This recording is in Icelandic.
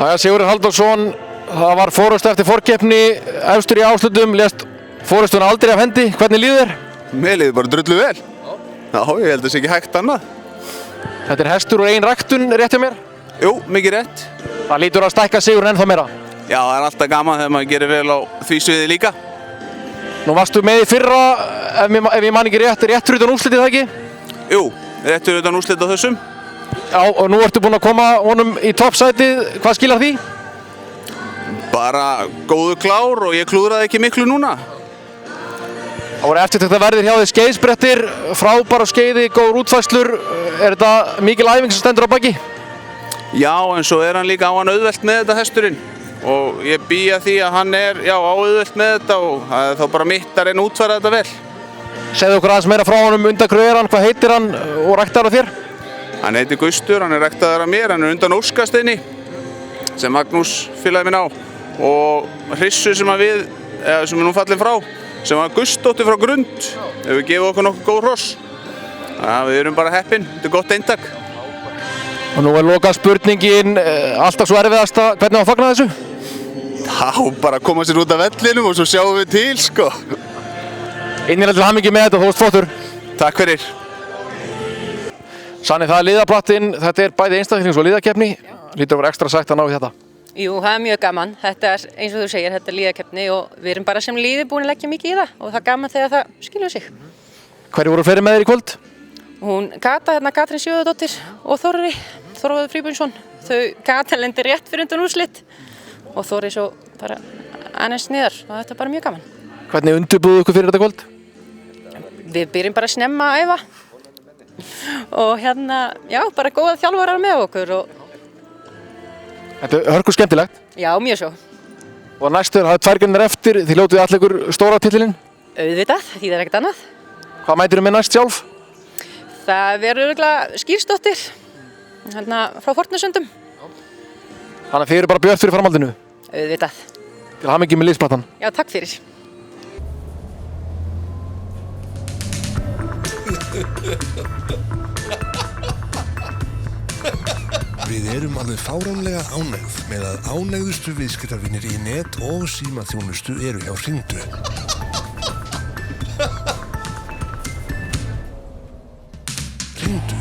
Jæja, Sigurður Halldórsson, það var fórust eftir forkeppni, efstur í áslutum, lést fórustuna aldrei af hendi. Hvernig líður þér? Mér líður bara drullu vel. Já, ég held að það sé ekki hægt annað. Þetta er hestur úr eigin ræktun, rétt hjá mér? Jú, mikið rétt. Það lítur að stækka Sigurinn ennþá meira. Já, það er alltaf gaman þegar maður gerir vel á því sviði líka. Nú varstu með í fyrra, ef ég man ekki rétt fyrir utan úrslitið, það ekki? Jú, rétt fyrir utan úrslit á þessum. Já, og nú ertu búinn að koma honum í toppsætið. Hvað skilar því? Bara góðu klár og ég klúðraði ekki miklu núna. Það voru eftirtektarverðir hjá þig skeiðsbrettir, frábæra skeiði, góður útfærslur. Er þetta mikil æfing sem stendur á baki? Já, en svo er hann líka á hann auðvelt með þetta hesturinn. Og ég bý að því að hann er, já, á auðvelt með þetta og það er þá bara mitt að reyna að útfæra þetta vel. Segðu okkur aðeins meira frá honum, undan hverju er hann, hvað heitir hann og ræktaður af þér? Hann heitir Gustur, hann er ræktaður af mér, hann er undan Óskasteini sem Magnús félagi minn á og Hrissu sem er nú fallin frá, sem var Gustóttir frá Grund, hefur gefið okkur nokkuð góð hross. Við erum bara heppin, þetta er gott eintak. Og nú er lokað spurningin, alltaf svo erfiðasta, hvernig á að fagna þessu? Já, bara koma sér út af vellinum og svo sjáum við til, sko. Innilega til hamingju með þetta, þú ert flottur. Takk fyrir. Sanni, það er liðaplattinn, þetta er bæði einstaklings- og liðakeppni. Lítur að vera ekstra sætt að ná í þetta. Jú, það er mjög gaman. Þetta er, eins og þú segir, þetta er liðakeppni og við erum bara sem liði búin að leggja mikið í það og það er gaman þegar það skilur sig. Hverju voru fleiri með þér í kvöld? Hún Kata, Katrín Sigurðardóttir og Þórður Fríbjörnsson. Þau Kata lendir rétt fyrir undan úrslit og Þóri svo bara aðeins niðar og þetta er bara mjög gaman. Hvernig undirbúðu ykkur fyrir þetta kvöld? Við byrjum bara snemma að æfa og já, bara góða þjálfarar með okkur og Þetta er hörku skemmtilegt. já, mjög svo. Og næstur, það er 2 greinir eftir, þið hljótið allir ykkur stóra titilinn. Auðvitað, því það er ekkert annað. Hvað mætirðu með næst sjálf? Það verður örugglega Skýrsdóttir, frá Fornasundum. Þannig að þið eru bara björt fyrir framhaldinu. Auðvitað. Til hamingju með liðsplattan. Já, takk fyrir. Við erum alveg fáránlega ánægð með að ánægðustu viðskiptavinir í net- og símaþjónustu eru hjá Hringdu. Hringdu